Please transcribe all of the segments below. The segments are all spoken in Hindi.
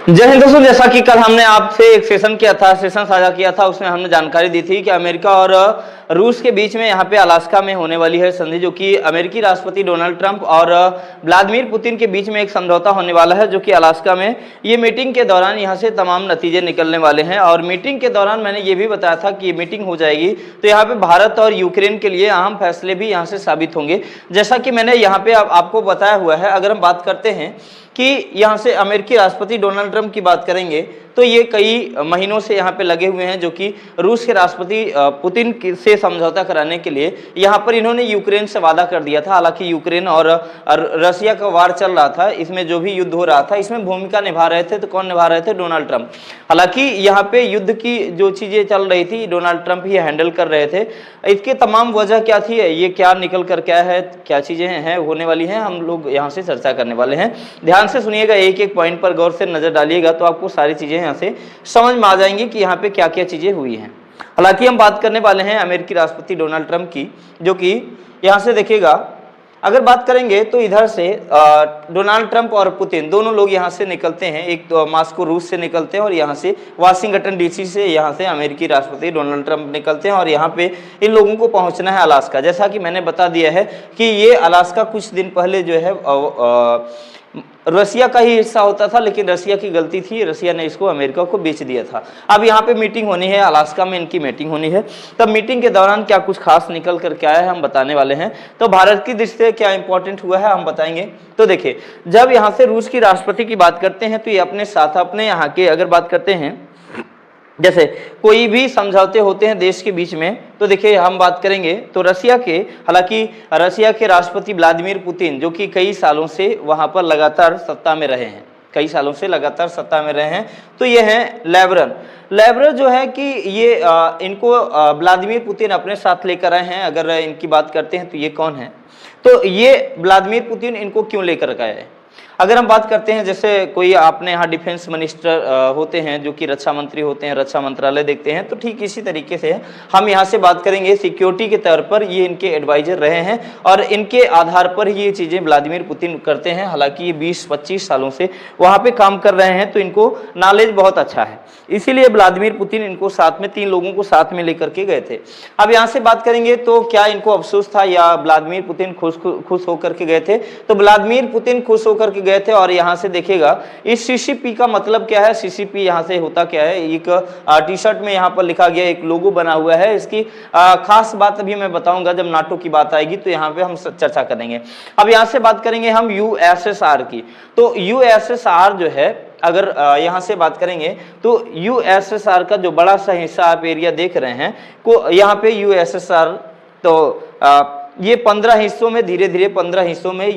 जय हिंद दोस्तों, जैसा कि कल हमने आपसे एक सेशन साझा किया था, उसमें हमने जानकारी दी थी कि अमेरिका और रूस के बीच में यहाँ पे अलास्का में होने वाली है संधि, जो कि अमेरिकी राष्ट्रपति डोनाल्ड ट्रंप और व्लादिमीर पुतिन के बीच में एक समझौता होने वाला है, जो कि अलास्का में ये मीटिंग के दौरान यहाँ से तमाम नतीजे निकलने वाले हैं। और मीटिंग के दौरान मैंने ये भी बताया था कि ये मीटिंग हो जाएगी तो यहाँ पे भारत और यूक्रेन के लिए अहम फैसले भी यहाँ से साबित होंगे, जैसा कि मैंने यहाँ पे आपको बताया हुआ है। अगर हम बात करते हैं कि यहाँ से अमेरिकी राष्ट्रपति डोनाल्ड ट्रंप की बात करेंगे तो ये कई महीनों से यहाँ पे लगे हुए हैं, जो कि रूस के राष्ट्रपति पुतिन से समझौता कराने के लिए यहाँ पर इन्होंने यूक्रेन से वादा कर दिया था। हालांकि यूक्रेन और रसिया का वार चल रहा था, इसमें जो भी युद्ध हो रहा था इसमें भूमिका निभा रहे थे, तो कौन निभा रहे थे? Donald Trump. हालांकि यहाँ पे युद्ध की जो चीजें चल रही थी डोनाल्ड ट्रंप ही हैंडल कर रहे थे। इसके तमाम वजह क्या थी, ये क्या निकल कर क्या है, क्या चीजें हैं होने वाली हैं, हम लोग यहाँ से चर्चा करने वाले हैं। ध्यान से सुनिएगा, एक एक पॉइंट पर गौर से नजर डालिएगा तो आपको सारी चीजें यहाँ से समझ में आ जाएंगी कि यहाँ पे क्या क्या चीजें हुई हैं। हालांकि हम बात करने वाले हैं अमेरिकी राष्ट्रपति डोनाल्ड ट्रंप की, जो कि यहाँ से देखिएगा, अगर बात करेंगे तो इधर से डोनाल्ड ट्रंप और पुतिन दोनों लोग यहाँ से निकलते हैं, एक तो मास्को रूस से निकलते हैं और यहाँ से वाशिंगटन डीसी से यहाँ से अमेरिकी राष्ट्रपति डोनाल्ड ट्रंप निकलते हैं और यहाँ पे इन लोगों को पहुँचना है अलास्का। जैसा कि मैंने बता दिया है कि ये अलास्का कुछ दिन पहले जो है रसिया का ही हिस्सा होता था, लेकिन रसिया की गलती थी, रसिया ने इसको अमेरिका को बेच दिया था। अब यहाँ पे मीटिंग होनी है, अलास्का में इनकी मीटिंग होनी है। तब मीटिंग के दौरान क्या कुछ खास निकल कर क्या है हम बताने वाले हैं। तो भारत की दृष्टि से क्या इंपॉर्टेंट हुआ है हम बताएंगे। तो देखिए, जब यहाँ से रूस की राष्ट्रपति की बात करते हैं तो ये अपने साथ अपने यहाँ के अगर बात करते हैं, जैसे कोई भी समझौते होते हैं देश के बीच में, तो देखिए हम बात करेंगे तो रसिया के, हालांकि रसिया के राष्ट्रपति व्लादिमीर पुतिन जो कि कई सालों से वहां पर लगातार सत्ता में रहे हैं, कई सालों से लगातार सत्ता में रहे हैं, तो ये हैं लेवरन जो है कि ये इनको व्लादिमीर पुतिन अपने साथ लेकर आए हैं। अगर इनकी बात करते हैं तो ये कौन है, तो ये व्लादिमीर पुतिन इनको क्यों लेकर आए हैं। अगर हम बात करते हैं, जैसे कोई आपने यहाँ डिफेंस मिनिस्टर होते हैं जो कि रक्षा मंत्री होते हैं, रक्षा मंत्रालय देखते हैं, तो ठीक इसी तरीके से हम यहाँ से बात करेंगे सिक्योरिटी के तौर पर ये इनके एडवाइजर रहे हैं और इनके आधार पर ये चीज़ें व्लादिमीर पुतिन करते हैं। हालांकि ये 20-25 सालों से वहाँ पे काम कर रहे हैं, तो इनको नॉलेज बहुत अच्छा है, इसीलिए व्लादिमीर पुतिन इनको साथ में 3 लोगों को साथ में लेकर के गए थे। अब यहाँ से बात करेंगे तो क्या इनको अफसोस था या व्लादिमीर पुतिन खुश होकर के गए थे, तो व्लादिमीर पुतिन खुश होकर के गए थे। और यहाँ से देखिएगा इस सीसीपी का मतलब क्या है, सीसीपी यहाँ से होता क्या है, एक टी शर्ट में यहाँ पर लिखा गया एक लोगो बना हुआ है। इसकी खास बात अभी मैं बताऊंगा जब नाटो की बात आएगी, तो यहाँ पे हम चर्चा करेंगे। अब यहाँ से बात करेंगे हम यूएसएसआर की, तो यूएसएसआर जो है, अगर यहाँ से बात करेंगे तो यूएसएसआर का जो बड़ा सा हिस्सा आप एरिया देख रहे हैं को, यहाँ पे यूएसएसआर, तो ये 15 हिस्सों में, धीरे धीरे 15 हिस्सों में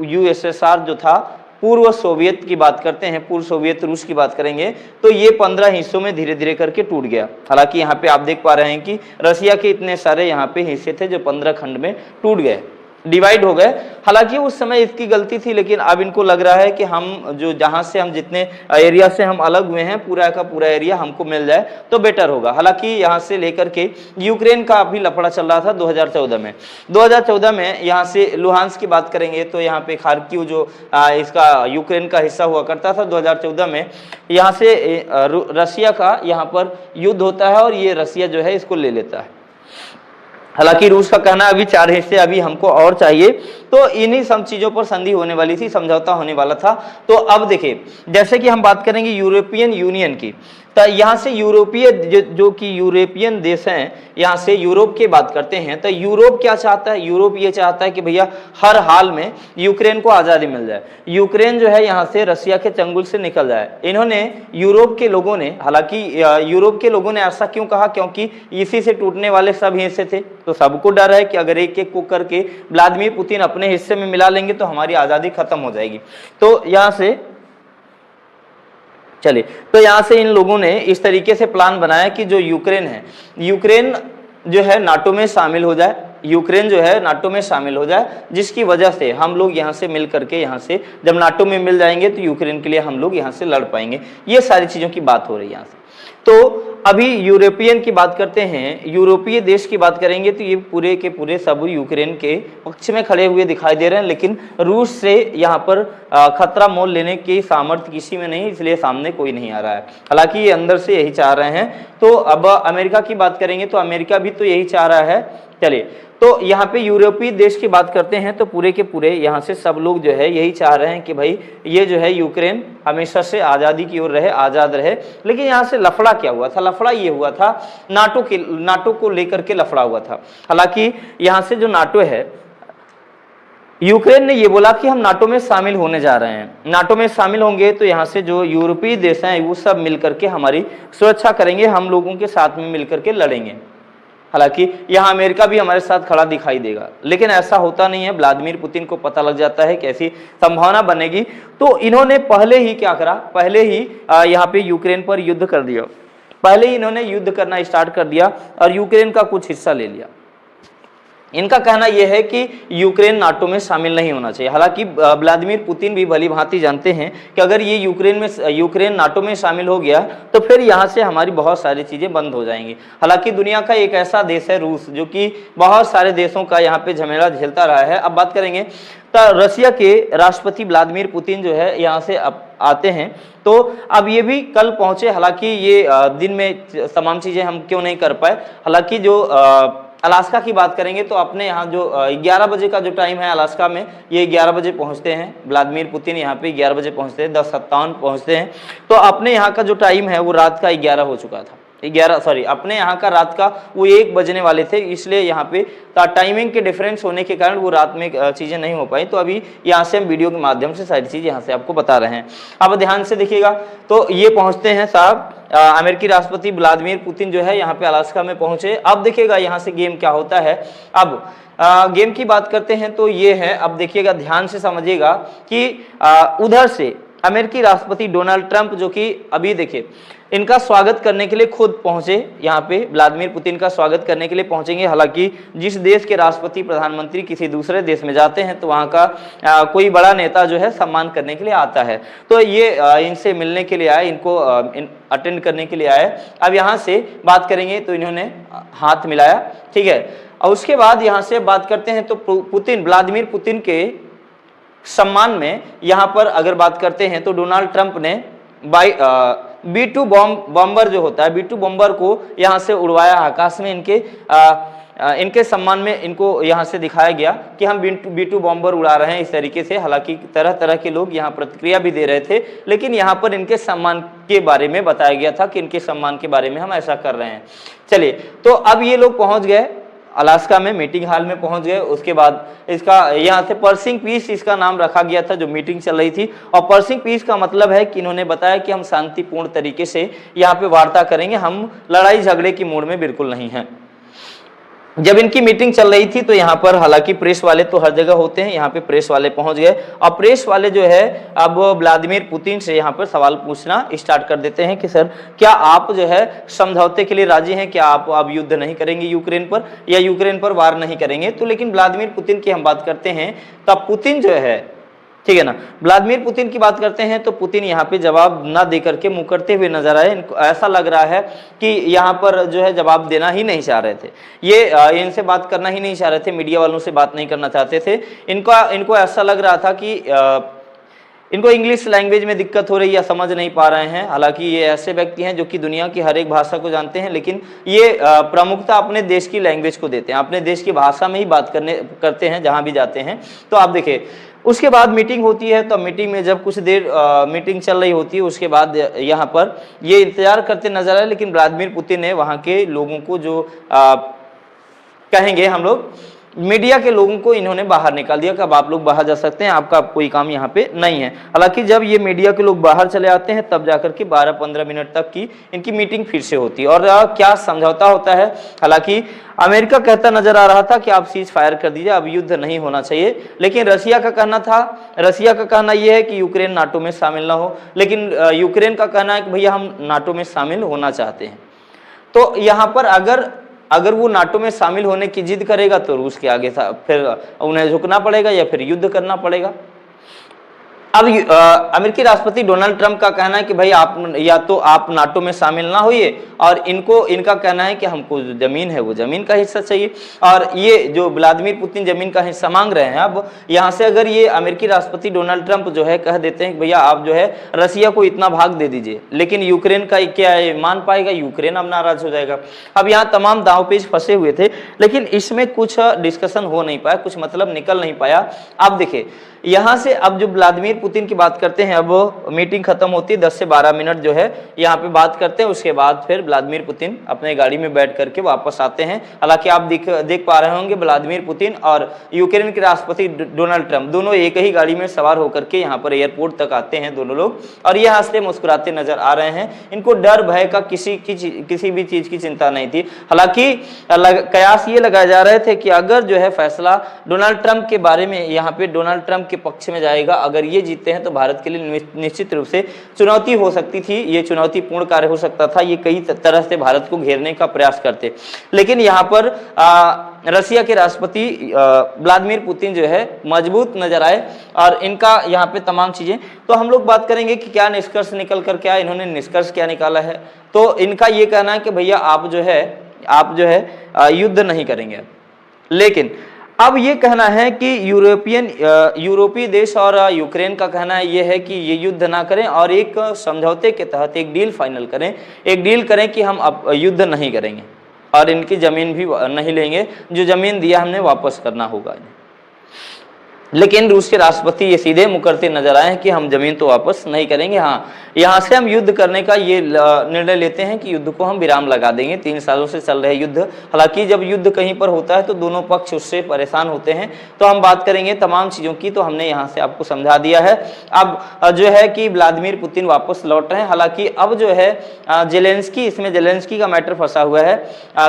यूएसएसआर जो था, पूर्व सोवियत की बात करते हैं, पूर्व सोवियत रूस की बात करेंगे, तो ये 15 हिस्सों में धीरे धीरे करके टूट गया। हालांकि यहाँ पे आप देख पा रहे हैं कि रसिया के इतने सारे यहाँ पे हिस्से थे जो 15 खंड में टूट गए, डिवाइड हो गए। हालांकि उस समय इसकी गलती थी, लेकिन अब इनको लग रहा है कि हम जो जहां से हम जितने एरिया से हम अलग हुए हैं, पूरा का पूरा एरिया हमको मिल जाए तो बेटर होगा। हालांकि यहां से लेकर के यूक्रेन का भी लफड़ा चल रहा था 2014 में। 2014 में यहां से लुहांस्क की बात करेंगे तो यहाँ पे खार्किव जो इसका यूक्रेन का हिस्सा हुआ करता था, 2014 में यहाँ से रसिया का यहाँ पर युद्ध होता है और ये रसिया जो है इसको ले लेता है। हालांकि रूस का कहना अभी 4 हिस्से अभी हमको और चाहिए, तो इन्हीं सब चीजों पर संधि होने वाली थी, समझौता होने वाला था। तो अब देखिए, जैसे कि हम बात करेंगे यूरोपियन यूनियन की, तो यहाँ से यूरोपीय जो कि यूरोपियन देश हैं, यहाँ से यूरोप की बात करते हैं, तो यूरोप क्या चाहता है, यूरोप ये चाहता है कि भैया हर हाल में यूक्रेन को आज़ादी मिल जाए, यूक्रेन जो है यहाँ से रसिया के चंगुल से निकल जाए। इन्होंने यूरोप के लोगों ने, हालांकि यूरोप के लोगों ने ऐसा क्यों कहा, क्योंकि इसी से टूटने वाले सब हिस्से थे, तो सबको डर है कि अगर एक एक को करके व्लादिमीर पुतिन अपने हिस्से में मिला लेंगे तो हमारी आज़ादी खत्म हो जाएगी। तो यहाँ से चलिए, तो यहाँ से इन लोगों ने इस तरीके से प्लान बनाया कि जो यूक्रेन है, यूक्रेन जो है नाटो में शामिल हो जाए, यूक्रेन जो है नाटो में शामिल हो जाए, जिसकी वजह से हम लोग यहाँ से मिल करके, यहाँ से जब नाटो में मिल जाएंगे तो यूक्रेन के लिए हम लोग यहाँ से लड़ पाएंगे। ये सारी चीज़ों की बात हो रही है यहाँ से। तो अभी यूरोपियन की बात करते हैं, यूरोपीय देश की बात करेंगे तो ये पूरे के पूरे सब यूक्रेन के पक्ष में खड़े हुए दिखाई दे रहे हैं, लेकिन रूस से यहाँ पर खतरा मोल लेने की सामर्थ्य किसी में नहीं, इसलिए सामने कोई नहीं आ रहा है। हालांकि ये अंदर से यही चाह रहे हैं। तो अब अमेरिका की बात करेंगे तो अमेरिका भी तो यही चाह रहा है। चलिए, तो यहाँ पे यूरोपीय देश की बात करते हैं तो पूरे के पूरे यहाँ से सब लोग जो है यही चाह रहे हैं कि भाई ये जो है यूक्रेन हमेशा से आज़ादी की ओर रहे, आज़ाद रहे। लेकिन यहाँ से लफड़ा क्या हुआ था? लफड़ा ये हुआ था नाटो को लेकर के लफड़ा हुआ था। हालांकि यहाँ से जो नाटो है, यूक्रेन ने ये बोला कि हम नाटो में शामिल होने जा रहे हैं, नाटो में शामिल होंगे तो यहाँ से जो यूरोपीय देश हैं वो सब मिलकर के हमारी सुरक्षा करेंगे, हम लोगों के साथ में मिलकर के लड़ेंगे। हालांकि यहाँ अमेरिका भी हमारे साथ खड़ा दिखाई देगा, लेकिन ऐसा होता नहीं है। व्लादिमीर पुतिन को पता लग जाता है कि ऐसी संभावना बनेगी, तो इन्होंने पहले ही क्या करा, पहले ही यहाँ पे यूक्रेन पर युद्ध कर दिया। पहले ही इन्होंने युद्ध करना स्टार्ट कर दिया और यूक्रेन का कुछ हिस्सा ले लिया। इनका कहना यह है कि यूक्रेन नाटो में शामिल नहीं होना चाहिए। हालांकि व्लादिमीर पुतिन भी भली भांति जानते हैं कि अगर ये यूक्रेन नाटो में शामिल हो गया तो फिर यहाँ से हमारी बहुत सारी चीज़ें बंद हो जाएंगी। हालांकि दुनिया का एक ऐसा देश है रूस, जो कि बहुत सारे देशों का यहाँ पे झमेला झेलता रहा है। अब बात करेंगे तो रशिया के राष्ट्रपति व्लादिमीर पुतिन जो है यहाँ से अब आते हैं, तो अब ये भी कल पहुँचे। हालांकि ये दिन में तमाम चीज़ें हम क्यों नहीं कर पाए। हालांकि जो अलास्का की बात करेंगे तो अपने यहाँ जो 11 बजे का जो टाइम है अलास्का में, ये 11 बजे पहुँचते हैं। व्लादिमीर पुतिन यहाँ पे 11 बजे पहुँचते हैं, 10:57 पहुँचते हैं। तो अपने यहाँ का जो टाइम है वो रात का 11 हो चुका था, अपने यहाँ का रात का वो 1 बजने वाले थे। इसलिए यहाँ पे टाइमिंग के डिफरेंस होने के कारण वो रात में चीज़ें नहीं हो पाई। तो अभी यहाँ से हम वीडियो के माध्यम से सारी चीज़ यहाँ से आपको बता रहे हैं। अब ध्यान से देखिएगा, तो ये पहुँचते हैं साहब, अमेरिकी राष्ट्रपति व्लादिमीर पुतिन जो है यहाँ पे अलास्का में पहुंचे। अब देखिएगा यहाँ से गेम क्या होता है। अब गेम की बात करते हैं तो ये है, अब देखिएगा ध्यान से समझिएगा कि उधर से अमेरिकी राष्ट्रपति डोनाल्ड ट्रंप, जो कि अभी देखिए इनका स्वागत करने के लिए खुद पहुंचे, यहाँ पे व्लादिमीर पुतिन का स्वागत करने के लिए पहुंचेंगे। हालांकि जिस देश के राष्ट्रपति प्रधानमंत्री किसी दूसरे देश में जाते हैं तो वहाँ का कोई बड़ा नेता जो है सम्मान करने के लिए आता है, तो ये इनसे मिलने के लिए आए, इनको अटेंड करने के लिए आए। अब यहाँ से बात करेंगे तो इन्होंने हाथ मिलाया, ठीक है। और उसके बाद यहाँ से बात करते हैं तो व्लादिमीर पुतिन के सम्मान में यहाँ पर अगर बात करते हैं तो डोनाल्ड ट्रंप ने B-2 बॉम्बर जो होता है, B-2 बॉम्बर को यहाँ से उड़वाया आकाश में। इनके सम्मान में इनको यहाँ से दिखाया गया कि हम B-2 बॉम्बर उड़ा रहे हैं, इस तरीके से। हालांकि तरह तरह के लोग यहाँ प्रतिक्रिया भी दे रहे थे, लेकिन यहाँ पर इनके सम्मान के बारे में बताया गया था कि इनके सम्मान के बारे में हम ऐसा कर रहे हैं। चलिए, तो अब ये लोग पहुँच गए अलास्का में, मीटिंग हॉल में पहुंच गए। उसके बाद इसका यहाँ से पर्सिंग पीस इसका नाम रखा गया था, जो मीटिंग चल रही थी। और पर्सिंग पीस का मतलब है कि इन्होंने बताया कि हम शांतिपूर्ण तरीके से यहाँ पे वार्ता करेंगे, हम लड़ाई झगड़े की मूड में बिल्कुल नहीं हैं। जब इनकी मीटिंग चल रही थी तो यहाँ पर हालांकि प्रेस वाले तो हर जगह होते हैं, यहाँ पे प्रेस वाले पहुंच गए और प्रेस वाले जो है अब व्लादिमीर पुतिन से यहाँ पर सवाल पूछना स्टार्ट कर देते हैं कि सर क्या आप जो है समझौते के लिए राजी हैं, क्या आप अब युद्ध नहीं करेंगे यूक्रेन पर, या यूक्रेन पर वार नहीं करेंगे। तो लेकिन व्लादिमीर पुतिन की हम बात करते हैं तब पुतिन जो है, ठीक है ना, व्लादिमीर पुतिन की बात करते हैं तो पुतिन यहाँ पे जवाब ना दे करके मुंह करते हुए नजर आए। इनको ऐसा लग रहा है कि यहाँ पर जो है जवाब देना ही नहीं चाह रहे थे, ये इनसे बात करना ही नहीं चाह रहे थे, मीडिया वालों से बात नहीं करना चाहते थे। इनको ऐसा लग रहा था कि इनको इंग्लिश लैंग्वेज में दिक्कत हो रही है, समझ नहीं पा रहे हैं। हालांकि ये ऐसे व्यक्ति हैं जो कि दुनिया की हर एक भाषा को जानते हैं, लेकिन ये प्रमुखता अपने देश की लैंग्वेज को देते हैं, अपने देश की भाषा में ही बात करते हैं जहां भी जाते हैं। तो आप देखिए उसके बाद मीटिंग होती है, तो मीटिंग में जब कुछ देर मीटिंग चल रही होती है उसके बाद यहाँ पर ये इंतजार करते नजर आए। लेकिन व्लादिमीर पुतिन ने वहाँ के लोगों को जो कहेंगे हम लोग मीडिया के लोगों को इन्होंने बाहर निकाल दिया कि अब आप लोग बाहर जा सकते हैं, आपका कोई काम यहाँ पे नहीं है। हालांकि जब ये मीडिया के लोग बाहर चले आते हैं तब जाकर के 12-15 मिनट तक की इनकी मीटिंग फिर से होती है और क्या समझौता होता है। हालांकि अमेरिका कहता नजर आ रहा था कि आप सीज फायर कर दीजिए, अब युद्ध नहीं होना चाहिए। लेकिन रशिया का कहना यह है कि यूक्रेन नाटो में शामिल ना हो, लेकिन यूक्रेन का कहना है कि भैया हम नाटो में शामिल होना चाहते हैं। तो यहाँ पर अगर वो नाटो में शामिल होने की जिद करेगा तो रूस के आगे फिर उन्हें झुकना पड़ेगा या फिर युद्ध करना पड़ेगा। अब अमेरिकी राष्ट्रपति डोनाल्ड ट्रंप का कहना है कि भाई आप या तो आप नाटो में शामिल ना होइए, और इनका कहना है कि हमको जो जमीन है वो जमीन का हिस्सा चाहिए, और ये जो व्लादिमीर पुतिन जमीन का हिस्सा मांग रहे हैं। अब यहाँ से अगर ये अमेरिकी राष्ट्रपति डोनाल्ड ट्रंप जो है कह देते हैं कि भैया आप जो है रसिया को इतना भाग दे दीजिए, लेकिन यूक्रेन का क्या मान पाएगा, यूक्रेन अब नाराज हो जाएगा। अब यहाँ तमाम दांवपेच फंसे हुए थे, लेकिन इसमें कुछ डिस्कशन हो नहीं पाया, कुछ मतलब निकल नहीं पाया। अब देखिए यहाँ से अब जो व्लादिमीर पुतिन की बात करते हैं, अब मीटिंग खत्म होती है 10 से 12 मिनट जो है यहाँ पे बात करते हैं, उसके बाद फिर व्लादिमीर पुतिन अपने गाड़ी में बैठ करके वापस आते हैं। हालांकि आप देख पा रहे होंगे व्लादिमीर पुतिन और यूक्रेन के राष्ट्रपति डोनाल्ड ट्रंप दोनों एक ही गाड़ी में सवार होकर के यहाँ पर एयरपोर्ट तक आते हैं दोनों लोग, और ये हंसते मुस्कुराते नजर आ रहे हैं। इनको डर भय का किसी भी चीज की चिंता नहीं थी। हालांकि कयास ये लगाए जा रहे थे कि अगर जो है फैसला डोनाल्ड ट्रंप के बारे में यहाँ पे डोनाल्ड ट्रंप के पक्ष में जाएगा, अगर ये जीतते हैं तो भारत के लिए निश्चित रूप से चुनौती हो सकती थी, ये चुनौतीपूर्ण कार्य हो सकता था, ये कई तरह से भारत को घेरने का प्रयास करते। लेकिन यहाँ पर रसिया के राष्ट्रपति व्लादिमीर पुतिन जो है मजबूत नजर आए, और इनका यहाँ पे तमाम चीजें, तो हम लोग बात करेंगे कि क्या निष्कर्ष निकल कर क्या इन्होंने निष्कर्ष क्या निकाला है। तो इनका ये कहना है कि भैया आप जो है युद्ध नहीं करेंगे, लेकिन अब ये कहना है कि यूरोपीय देश और यूक्रेन का कहना ये है कि ये युद्ध ना करें और एक समझौते के तहत एक डील फाइनल करें, एक डील करें कि हम अब युद्ध नहीं करेंगे और इनकी जमीन भी नहीं लेंगे, जो जमीन दिया हमने वापस करना होगा। लेकिन रूस के राष्ट्रपति ये सीधे मुकरते नजर आए हैं कि हम जमीन तो वापस नहीं करेंगे, हाँ यहाँ से हम युद्ध करने का ये निर्णय लेते हैं कि युद्ध को हम विराम लगा देंगे। 3 सालों से चल रहे युद्ध, हालांकि जब युद्ध कहीं पर होता है तो दोनों पक्ष उससे परेशान होते हैं। तो हम बात करेंगे तमाम चीज़ों की, तो हमने यहाँ से आपको समझा दिया है। अब जो है कि व्लादिमीर पुतिन वापस लौट रहे हैं, हालांकि अब जो है जेलेंस्की, इसमें जेलेंस्की का मैटर फंसा हुआ है।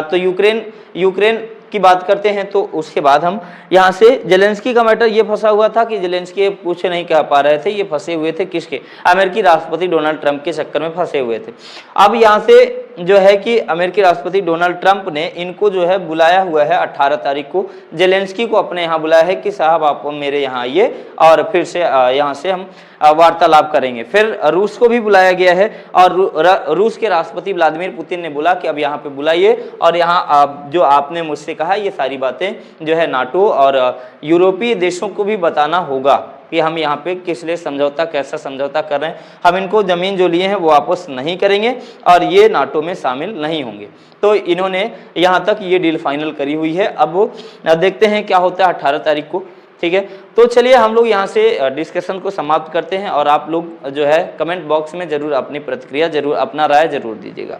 तो यूक्रेन की बात करते हैं, तो उसके बाद हम यहाँ से जेलेंस्की का मैटर ये फंसा हुआ था कि जेलेंस्की कुछ नहीं कह पा रहे थे, ये फंसे हुए थे किसके, अमेरिकी राष्ट्रपति डोनाल्ड ट्रंप के चक्कर में फंसे हुए थे। अब यहाँ से जो है कि अमेरिकी राष्ट्रपति डोनाल्ड ट्रंप ने इनको जो है बुलाया हुआ है 18 तारीख को, जेलेंस्की को अपने यहाँ बुलाया है कि साहब आप मेरे यहाँ आइए और फिर से यहाँ से हम वार्तालाप करेंगे। फिर रूस को भी बुलाया गया है, और रूस के राष्ट्रपति व्लादिमीर पुतिन ने बोला कि अब यहाँ पे बुलाइए, और यहाँ जो आपने मुझसे कहा ये सारी बातें जो है नाटो और यूरोपीय देशों को भी बताना होगा कि हम यहाँ पे किस लिए समझौता, कैसा समझौता कर रहे हैं, हम इनको जमीन जो लिए हैं वो वापस नहीं करेंगे और ये नाटो में शामिल नहीं होंगे। तो इन्होंने यहाँ तक ये डील फाइनल करी हुई है। अब देखते हैं क्या होता है 18 तारीख को, ठीक है। तो चलिए हम लोग यहाँ से डिस्कशन को समाप्त करते हैं, और आप लोग जो है कमेंट बॉक्स में जरूर अपनी प्रतिक्रिया, जरूर अपना राय जरूर दीजिएगा।